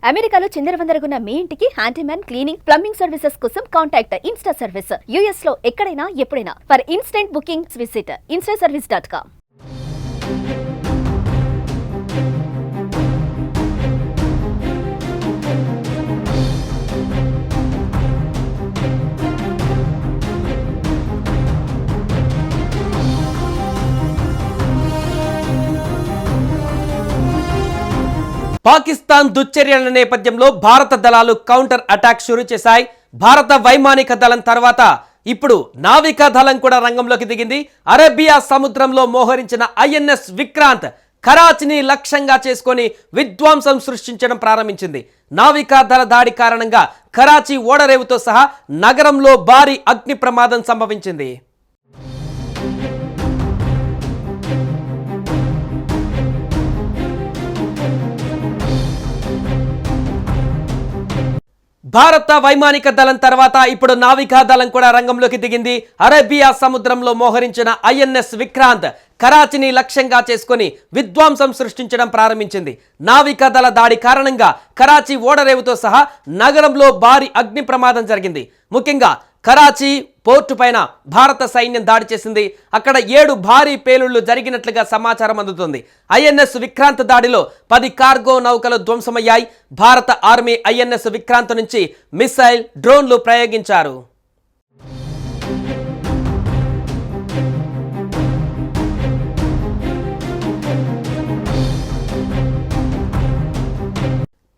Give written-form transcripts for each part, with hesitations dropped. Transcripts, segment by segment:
అమెరికాలో చిందరవందరగున్న మీ ఇంటికి హ్యాండీమ్యాన్, క్లీనింగ్, ప్లంబింగ్ సర్వీసెస్ కోసం కాంటాక్ట్ ఇన్స్టా సర్వీస్. యూఎస్ లో ఎక్కడైనా ఎప్పుడైనా. For instant bookings visit instaservice.com. Pakistan దుశ్చర్యల నేపథ్యంలో భారత దళాలు కౌంటర్ అటాక్ షురూ చేశాయి. భారత వైమానిక దళం తర్వాత ఇప్పుడు నావికా దళం కూడా రంగంలోకి దిగింది. అరేబియా సముద్రంలో మోహరించిన ఐఎన్ఎస్ విక్రాంత్ కరాచీని లక్ష్యంగా చేసుకొని విధ్వంసం సృష్టించడం ప్రారంభించింది. నావికా దళ దాడి కారణంగా కరాచీ ఓడరేవుతో సహా నగరంలో భారీ అగ్ని ప్రమాదం సంభవించింది. భారత వైమానిక దళం తర్వాత ఇప్పుడు నావికా దళం కూడా రంగంలోకి దిగింది. అరేబియా సముద్రంలో మోహరించిన ఐఎన్ఎస్ విక్రాంత్ కరాచీని లక్ష్యంగా చేసుకుని విధ్వంసం సృష్టించడం ప్రారంభించింది. నావికా దళ దాడి కారణంగా కరాచీ ఓడరేవుతో సహా నగరంలో భారీ అగ్ని ప్రమాదం జరిగింది. ముఖ్యంగా కరాచీ పోర్టు పైన భారత సైన్యం దాడి చేసింది. అక్కడ 7 భారీ పేలుళ్లు జరిగినట్లుగా సమాచారం అందుతుంది. ఐఎన్ఎస్ విక్రాంత్ దాడిలో 10 కార్గో నౌకలు ధ్వంసమయ్యాయి. భారత ఆర్మీ ఐఎన్ఎస్ విక్రాంత్ నుంచి మిసైల్, డ్రోన్లు ప్రయోగించారు.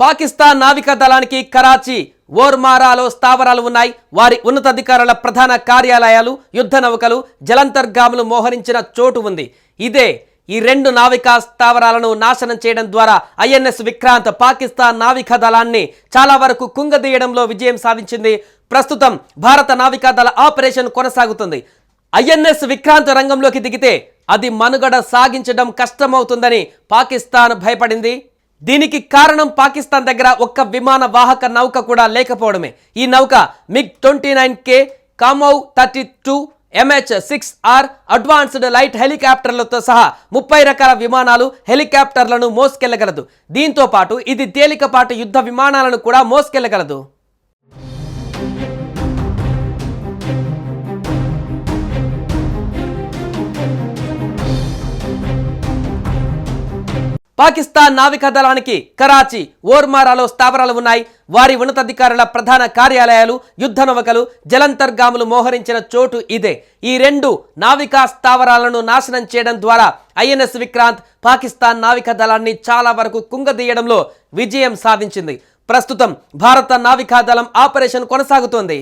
పాకిస్తాన్ నావికా దళానికి కరాచీ, ఓర్మారాలో స్థావరాలు ఉన్నాయి. వారి ఉన్నతాధికారుల ప్రధాన కార్యాలయాలు, యుద్ధ నౌకలు, జలంతర్గాములు మోహరించిన చోటు ఉంది. ఇదే ఈ 2 నావికా స్థావరాలను నాశనం చేయడం ద్వారా ఐఎన్ఎస్ విక్రాంత్ పాకిస్తాన్ నావికా దళాన్ని చాలా వరకు కుంగదీయడంలో విజయం సాధించింది. ప్రస్తుతం భారత నావికా దళ ఆపరేషన్ కొనసాగుతుంది. ఐఎన్ఎస్ విక్రాంత్ రంగంలోకి దిగితే అది మనుగడ సాగించడం కష్టమవుతుందని పాకిస్తాన్ భయపడింది. దీనికి కారణం పాకిస్తాన్ దగ్గర ఒక్క విమాన వాహక నౌక కూడా లేకపోవడమే. ఈ నౌక MiG-29K, కామౌ 32, MH-6R అడ్వాన్స్డ్ లైట్ హెలికాప్టర్లతో సహా 30 రకాల విమానాలు, హెలికాప్టర్లను మోసుకెళ్లగలదు. దీంతో పాటు ఇది తేలికపాటి యుద్ధ విమానాలను కూడా మోసుకెళ్లగలదు. పాకిస్తాన్ నావికా దళానికి కరాచీ, ఓర్మారాలో స్థావరాలు ఉన్నాయి. వారి ఉన్నతాధికారుల ప్రధాన కార్యాలయాలు, యుద్ధ నౌకలు, జలంతర్గాములు మోహరించిన చోటు ఇదే. ఈ 2 నావికా స్థావరాలను నాశనం చేయడం ద్వారా ఐఎన్ఎస్ విక్రాంత్ పాకిస్తాన్ నావికా దళాన్ని చాలా వరకు కుంగదీయడంలో విజయం సాధించింది. ప్రస్తుతం భారత నావికా దళం ఆపరేషన్ కొనసాగుతోంది.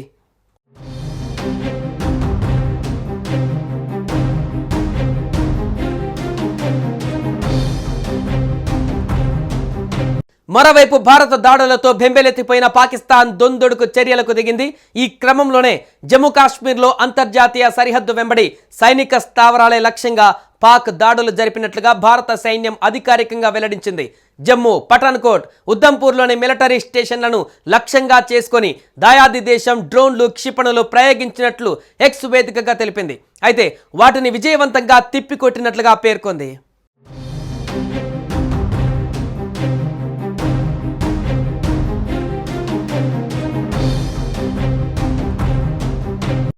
మరోవైపు భారత దాడులతో బెంబేలెత్తిపోయిన పాకిస్తాన్ దొందొడుకు చర్యలకు దిగింది. ఈ క్రమంలోనే జమ్మూ కాశ్మీర్లో అంతర్జాతీయ సరిహద్దు వెంబడి సైనిక స్థావరాలే లక్ష్యంగా పాక్ దాడులు జరిపినట్లుగా భారత సైన్యం అధికారికంగా వెల్లడించింది. జమ్మూ, పఠాన్కోట్, ఉద్ధంపూర్లోని మిలిటరీ స్టేషన్లను లక్ష్యంగా చేసుకొని దాయాది దేశం డ్రోన్లు, క్షిపణులు ప్రయోగించినట్లు ఎక్స్ వేదికగా తెలిపింది. అయితే వాటిని విజయవంతంగా తిప్పికొట్టినట్లుగా పేర్కొంది.